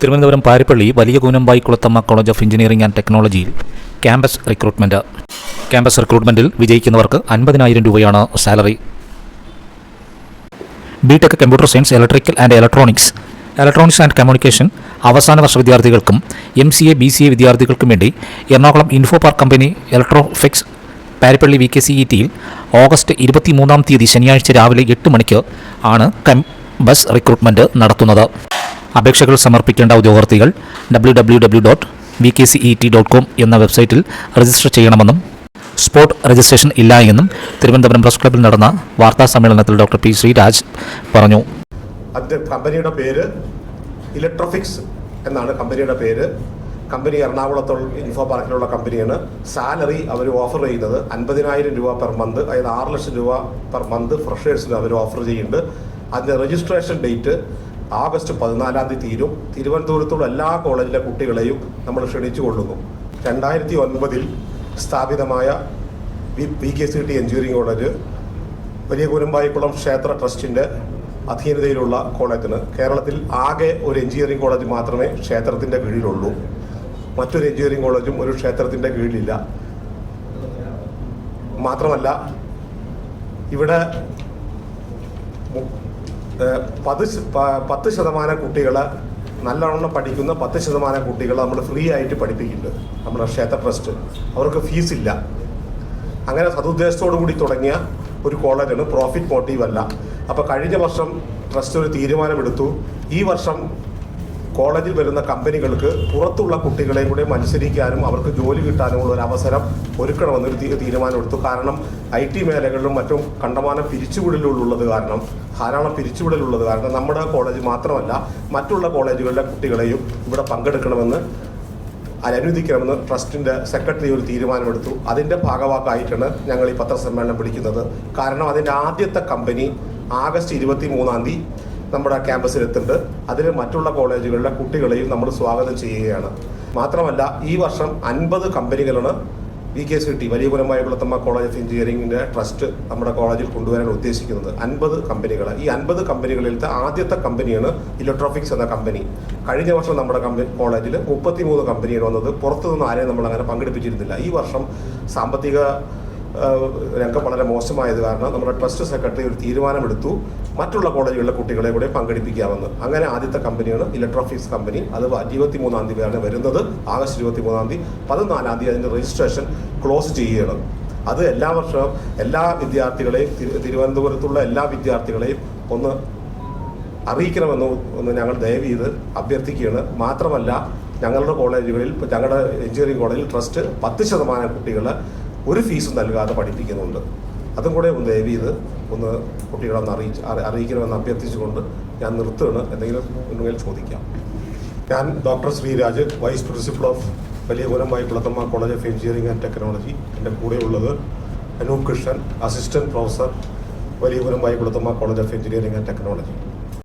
Thiruvananthapuram Paripally Valiya Koonambaikulathamma College of Engineering and ടെക്നോളജിയിൽ campus റിക്രൂട്ട്മെൻറ്റിൽ വിജയിക്കുന്നവർക്ക് 50,000 രൂപയാണ് salary. BTech computer science, electrical and electronics and communication അവസാന വർഷ വിദ്യാർത്ഥികൾക്കും MCA BCA വിദ്യാർത്ഥികൾക്കും വേണ്ടി Ernakulam Info Park company Electrofix Paripally VKCETയിൽ ഓഗസ്റ്റ് 23 ശനിയാഴ്ച രാവിലെ 8 മണിക്ക് ആണ് ക്യാമ്പസ് റിക്രൂട്ട്മെൻറ്റ് നടത്തുന്നത്. അപേക്ഷകൾ സമർപ്പിക്കേണ്ട ഉദ്യോഗാർത്ഥികൾ www.vkcet.com എന്ന വെബ്സൈറ്റിൽ രജിസ്റ്റർ ചെയ്യണമെന്നും സ്പോട്ട് രജിസ്ട്രേഷൻ ഇല്ല എന്നും തിരുവനന്തപുരം പ്രസ് ക്ലബ്ബിൽ നടന്ന വാർത്താ സമ്മേളനത്തിൽ ഡോക്ടർ പി ശ്രീരാജ് പറഞ്ഞു. കമ്പനിയുടെ പേര് ഇലക്ട്രോഫിക്സ് എന്നാണ് കമ്പനിയുടെ പേര്. കമ്പനി എറണാകുളത്തുള്ള ഇൻഫോ പാർക്കിലുള്ള കമ്പനിയാണ്. സാലറി അവർ ഓഫർ ചെയ്യുന്നത് 50,000 രൂപ പെർ മന്ത്, അതായത് 6 ലക്ഷം രൂപ പെർ മന്ത് ഫ്രഷേഴ്സിന് അവർ ഓഫർ ചെയ്യുന്നുണ്ട്. അതിൻ്റെ രജിസ്ട്രേഷൻ ഡേറ്റ് ഓഗസ്റ്റ് 14 തീരും. തിരുവനന്തപുരത്തുള്ള എല്ലാ കോളേജിലെ കുട്ടികളെയും നമ്മൾ ക്ഷണിച്ചു കൊള്ളുന്നു. 2009 സ്ഥാപിതമായ VKCET എഞ്ചിനീയറിംഗ് കോളേജ് വലിയ കൂനമ്പായിക്കുളം ക്ഷേത്ര ട്രസ്റ്റിൻ്റെ അധീനതയിലുള്ള കോളേജിന് കേരളത്തിൽ ആകെ ഒരു എഞ്ചിനീയറിംഗ് കോളേജ് മാത്രമേ ക്ഷേത്രത്തിൻ്റെ കീഴിലുള്ളൂ. മറ്റൊരു എഞ്ചിനീയറിംഗ് കോളേജും ഒരു ക്ഷേത്രത്തിൻ്റെ കീഴിലില്ല. മാത്രമല്ല ഇവിടെ 10% കുട്ടികളെ നല്ലവണ്ണം പഠിക്കുന്ന 10% കുട്ടികളെ നമ്മൾ ഫ്രീ ആയിട്ട് പഠിപ്പിക്കുന്നുണ്ട്. നമ്മുടെ ക്ഷേത്ര ട്രസ്റ്റ് അവർക്ക് ഫീസില്ല. അങ്ങനെ സതുദ്ദേശത്തോടു കൂടി തുടങ്ങിയ ഒരു കോളേജാണ്, പ്രോഫിറ്റ് മോട്ടീവ് അല്ല. അപ്പോൾ കഴിഞ്ഞ വർഷം ട്രസ്റ്റ് ഒരു തീരുമാനമെടുത്തു. ഈ വർഷം കോളേജിൽ വരുന്ന കമ്പനികൾക്ക് പുറത്തുള്ള കുട്ടികളെയും കൂടെ മത്സരിക്കാനും അവർക്ക് ജോലി കിട്ടാനുമുള്ള ഒരു അവസരം ഒരുക്കണമെന്നൊരു തീരുമാനമെടുത്തു. കാരണം IT മേഖലകളിലും മറ്റും കണ്ടമാനം പിരിച്ചുവിടലുള്ളത് കാരണം, ധാരാളം പിരിച്ചുവിടലുള്ളത് കാരണം നമ്മുടെ കോളേജ് മാത്രമല്ല മറ്റുള്ള കോളേജുകളിലെ കുട്ടികളെയും ഇവിടെ പങ്കെടുക്കണമെന്ന് അനുവദിക്കണമെന്ന് ട്രസ്റ്റിൻ്റെ സെക്രട്ടറി ഒരു തീരുമാനമെടുത്തു. അതിൻ്റെ ഭാഗമായിട്ടാണ് ഞങ്ങൾ ഈ പത്രസമ്മേളനം വിളിക്കുന്നത്. കാരണം അതിൻ്റെ ആദ്യത്തെ കമ്പനി ഓഗസ്റ്റ് 23 നമ്മുടെ ക്യാമ്പസിലെത്തുന്നുണ്ട്. അതിൽ മറ്റുള്ള കോളേജുകളിലെ കുട്ടികളെയും നമ്മൾ സ്വാഗതം ചെയ്യുകയാണ്. മാത്രമല്ല ഈ വർഷം 50 കമ്പനികളാണ് VKCET വലിയ കൂനമ്പായിക്കുളത്തമ്മ കോളേജ് ഓഫ് എഞ്ചിനീയറിംഗിൻ്റെ ട്രസ്റ്റ് നമ്മുടെ കോളേജിൽ കൊണ്ടുവരാൻ ഉദ്ദേശിക്കുന്നത്. 50 കമ്പനികൾ. ഈ 50 കമ്പനികളിലത്തെ ആദ്യത്തെ കമ്പനിയാണ് ഇലക്ട്രോഫിക്സ് എന്ന കമ്പനി. കഴിഞ്ഞ വർഷം നമ്മുടെ കോളേജിൽ 33 കമ്പനികൾ വന്നത്. പുറത്തുനിന്ന് ആരെയും നമ്മൾ അങ്ങനെ പങ്കെടുപ്പിച്ചിരുന്നില്ല. ഈ വർഷം സാമ്പത്തിക രംഗം വളരെ മോശമായത് കാരണം നമ്മുടെ ട്രസ്റ്റ് സെക്രട്ടറി ഒരു തീരുമാനമെടുത്തു, മറ്റുള്ള കോളേജുകളിലെ കുട്ടികളെ കൂടെ പങ്കെടുപ്പിക്കാമെന്ന്. അങ്ങനെ ആദ്യത്തെ കമ്പനിയാണ് ഇലക്ട്രോഫിക്സ് കമ്പനി. അത് 23 വരുന്നത്. ഓഗസ്റ്റ് 23 14 അതിൻ്റെ രജിസ്ട്രേഷൻ ക്ലോസ് ചെയ്യുകയാണ്. അത് എല്ലാ വർഷവും എല്ലാ വിദ്യാർത്ഥികളെയും തിരുവനന്തപുരത്തുള്ള എല്ലാ വിദ്യാർത്ഥികളെയും ഒന്ന് അറിയിക്കണമെന്ന് ഞങ്ങൾ ദയവ് ചെയ്ത് അഭ്യർത്ഥിക്കുകയാണ്. മാത്രമല്ല ഞങ്ങളുടെ കോളേജുകളിൽ, ഞങ്ങളുടെ എഞ്ചിനീയറിംഗ് കോളേജിൽ ട്രസ്റ്റ് 10% കുട്ടികളെ ഒരു ഫീസും നൽകാതെ പഠിപ്പിക്കുന്നുണ്ട്. അതും കൂടെ ഒന്ന് ദയവ് ചെയ്ത് ഒന്ന് കുട്ടികളൊന്ന് അറിയിക്കണമെന്ന് അഭ്യർത്ഥിച്ചുകൊണ്ട് ഞാൻ നിർത്തുകയാണ്. എന്തെങ്കിലും ഉണ്ടെങ്കിൽ ചോദിക്കാം. ഞാൻ doctor Sreeraj, vice principal of Valiya Koonambaikulathamma College of Engineering and Technology. എൻ്റെ കൂടെയുള്ളത് Anoop Krishnan, assistant professor, Valiya Koonambaikulathamma College of Engineering and technology.